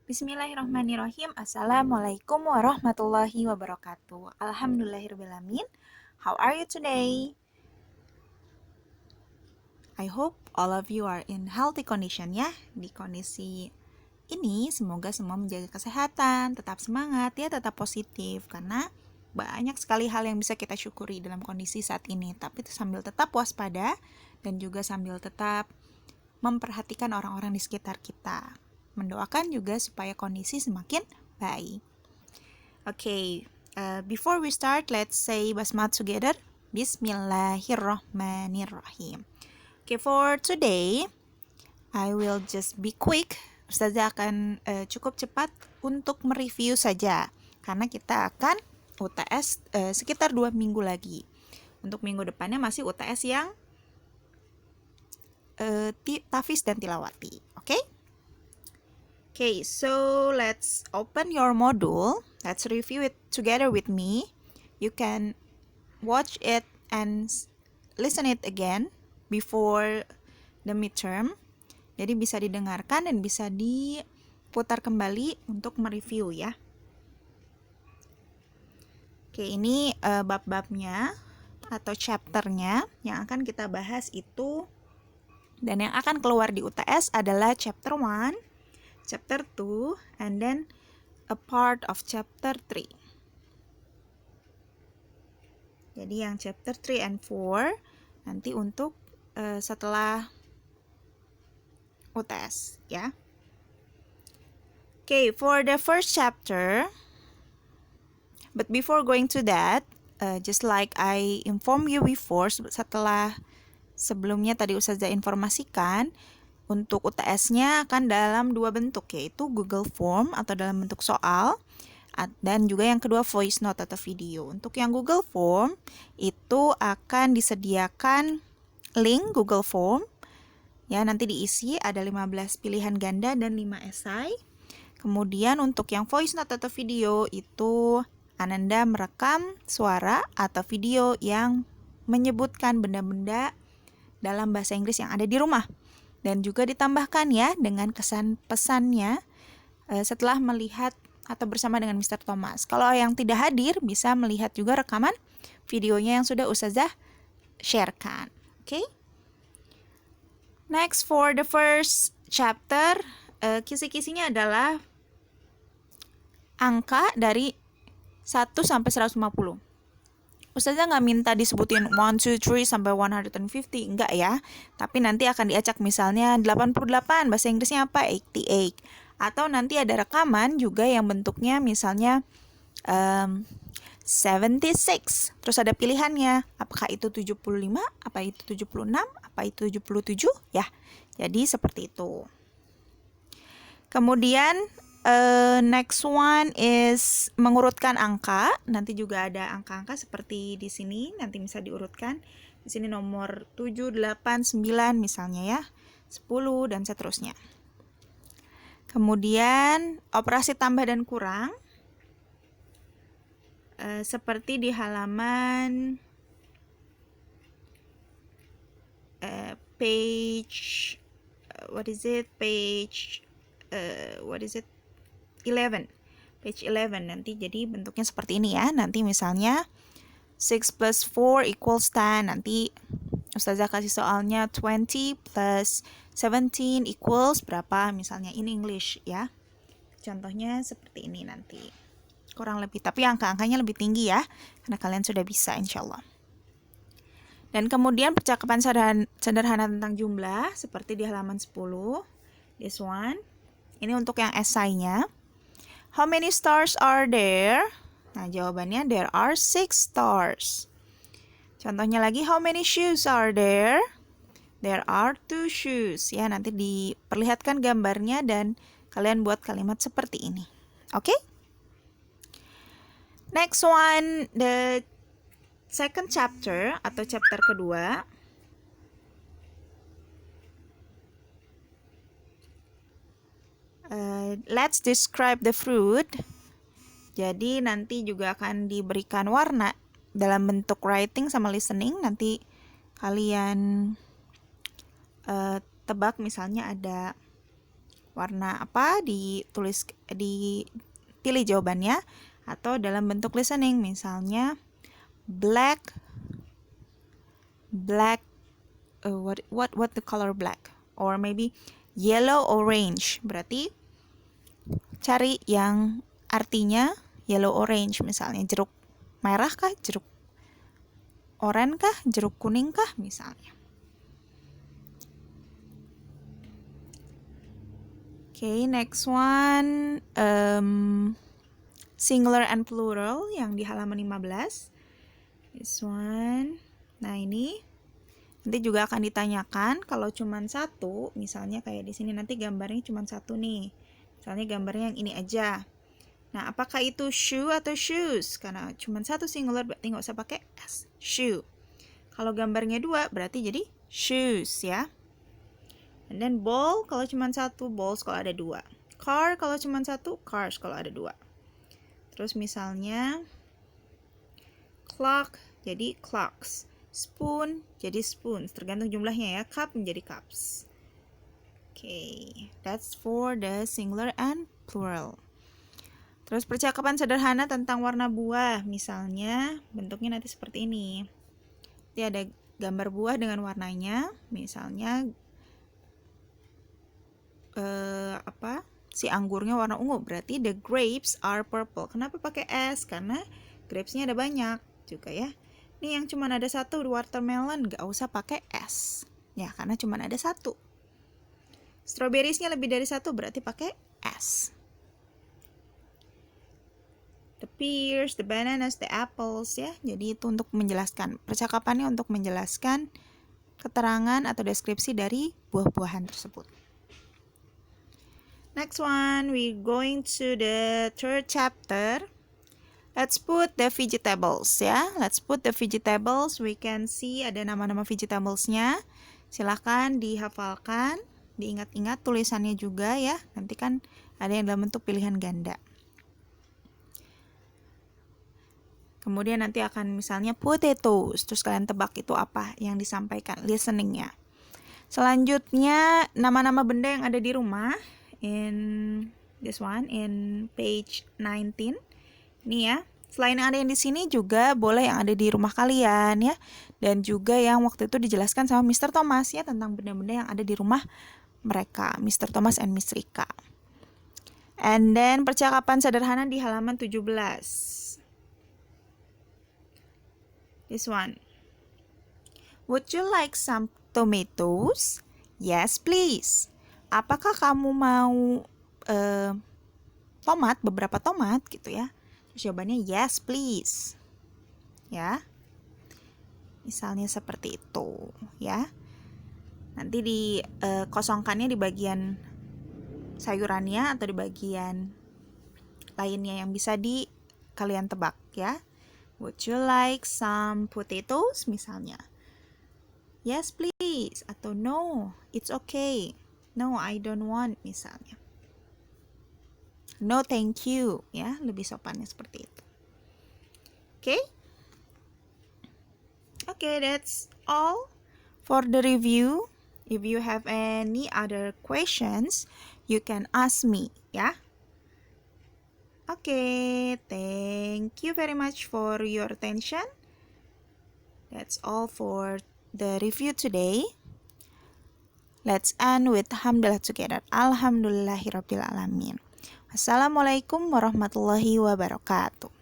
Bismillahirrahmanirrahim. Assalamualaikum warahmatullahi wabarakatuh. Alhamdulillahirrahmanirrahim. How are you today? I hope all of you are in healthy condition ya. Di kondisi ini semoga semua menjaga kesehatan, tetap semangat ya, tetap positif. Karena banyak sekali hal yang bisa kita syukuri dalam kondisi saat ini. Tapi sambil tetap waspada dan juga sambil tetap memperhatikan orang-orang di sekitar kita. Mendoakan juga supaya kondisi semakin baik. Okay, before we start, let's say basmalah together. Bismillahirrahmanirrahim. Okay, for today, I will just be quick. Ustazah akan cukup cepat untuk mereview saja. Karena kita akan UTS sekitar 2 minggu lagi. Untuk minggu depannya masih UTS yang Tafiz dan Tilawati. Okay? Okay, so let's open your module. Let's review it together with me. You can watch it and listen it again before the midterm. Jadi bisa didengarkan dan bisa diputar kembali untuk mereview ya. Oke, ini bab-babnya atau chapternya yang akan kita bahas itu dan yang akan keluar di UTS adalah chapter 1, chapter 2, and then a part of chapter 3. Jadi yang chapter 3 and 4 nanti untuk setelah UTS ya. Okay, for the first chapter, but before going to that, just like I informed you before, sebelumnya tadi Ustazah informasikan, untuk UTS-nya akan dalam 2 bentuk, yaitu Google Form atau dalam bentuk soal, dan juga yang kedua voice note atau video. Untuk yang Google Form, itu akan disediakan link Google Form, ya nanti diisi, ada 15 pilihan ganda dan 5 esai. Kemudian untuk yang voice note atau video, itu Ananda merekam suara atau video yang menyebutkan benda-benda dalam bahasa Inggris yang ada di rumah. Dan juga ditambahkan ya dengan kesan pesannya setelah melihat atau bersama dengan Mr. Thomas. Kalau yang tidak hadir bisa melihat juga rekaman videonya yang sudah Ustazah sharekan. Okay? Next, for the first chapter, kisi-kisinya adalah angka dari 1 sampai 150. Ustazah nggak minta disebutin 1, 2, 3 sampai 150, enggak ya. Tapi nanti akan diacak misalnya 88, bahasa Inggrisnya apa? 88. Atau nanti ada rekaman juga yang bentuknya misalnya 76. Terus ada pilihannya, apakah itu 75, apa itu 76, apa itu 77 ya. Jadi seperti itu. Kemudian next one is mengurutkan angka. Nanti juga ada angka-angka seperti di sini, nanti bisa diurutkan. Di sini nomor 7, 8, 9 misalnya ya, 10 dan seterusnya. Kemudian operasi tambah dan kurang. Seperti di halaman page 11. Page 11 nanti jadi bentuknya seperti ini ya. Nanti misalnya 6 plus 4 equals 10. Nanti Ustazah kasih soalnya 20 plus 17 equals berapa misalnya in English ya. Contohnya seperti ini nanti. Kurang lebih, tapi angka-angkanya lebih tinggi ya. Karena kalian sudah bisa insyaallah. Dan kemudian percakapan sederhana tentang jumlah seperti di halaman 10. This one. Ini untuk yang esainya. How many stars are there? Nah, jawabannya there are 6 stars. Contohnya lagi, how many shoes are there? There are 2 shoes. Ya, nanti diperlihatkan gambarnya dan kalian buat kalimat seperti ini. Oke? Next one, the second chapter atau chapter kedua. Let's describe the fruit. Jadi nanti juga akan diberikan warna dalam bentuk writing sama listening. Nanti kalian tebak misalnya ada warna apa, dipilih jawabannya, atau dalam bentuk listening, misalnya black, what the color black, or maybe yellow orange. Berarti cari yang artinya yellow orange, misalnya jeruk merah kah, jeruk oranye kah, jeruk kuning kah, misalnya. Okay, next one, singular and plural yang di halaman 15. This one. Nah, ini nanti juga akan ditanyakan kalau cuman satu, misalnya kayak di sini nanti gambarnya cuman satu nih. Misalnya gambarnya yang ini aja. Nah, apakah itu shoe atau shoes? Karena cuma satu singular berarti nggak usah pakai s. Shoe. Kalau gambarnya dua berarti jadi shoes ya. And then ball kalau cuma satu, balls kalau ada dua. Car kalau cuma satu, cars kalau ada dua. Terus misalnya clock jadi clocks. Spoon jadi spoons. Tergantung jumlahnya ya. Cup menjadi cups. Okay, that's for the singular and plural. Terus percakapan sederhana tentang warna buah, misalnya bentuknya nanti seperti ini. Nanti ada gambar buah dengan warnanya, misalnya si anggurnya warna ungu, berarti the grapes are purple. Kenapa pakai S? Karena grapesnya ada banyak juga ya. Ini yang cuma ada satu, watermelon, nggak usah pakai S. Ya, karena cuma ada satu. Strawberriesnya lebih dari satu, berarti pakai S. The pears, the bananas, the apples ya. Jadi itu untuk menjelaskan, percakapannya untuk menjelaskan keterangan atau deskripsi dari buah-buahan tersebut. Next one, we're going to the third chapter. Let's put the vegetables ya. Let's put the vegetables. We can see ada nama-nama vegetablesnya. Silahkan dihafalkan, diingat-ingat tulisannya juga ya. Nanti kan ada yang dalam bentuk pilihan ganda. Kemudian nanti akan misalnya potatoes, terus kalian tebak itu apa yang disampaikan, listeningnya. Selanjutnya nama-nama benda yang ada di rumah, in this one, in page 19. Ini ya, selain yang ada yang di sini juga boleh yang ada di rumah kalian ya, dan juga yang waktu itu dijelaskan sama Mr. Thomas ya tentang benda-benda yang ada di rumah mereka, Mr. Thomas and Miss Rika. And then percakapan sederhana di halaman 17. This one. Would you like some tomatoes? Yes, please. Apakah kamu mau tomat, beberapa tomat gitu ya? Terus jawabannya yes, please. Ya. Misalnya seperti itu, ya. Nanti dikosongkannya di bagian sayurannya atau di bagian lainnya yang bisa kalian tebak ya. Would you like some potatoes? Misalnya. Yes, please. Atau no, it's okay. No, I don't want, misalnya. No, thank you. Ya, lebih sopannya seperti itu. Okay? Okay, that's all for the review. If you have any other questions, you can ask me, ya. Okay, thank you very much for your attention. That's all for the review today. Let's end with Alhamdulillah together. Alhamdulillahirabbil alamin. Wassalamualaikum warahmatullahi wabarakatuh.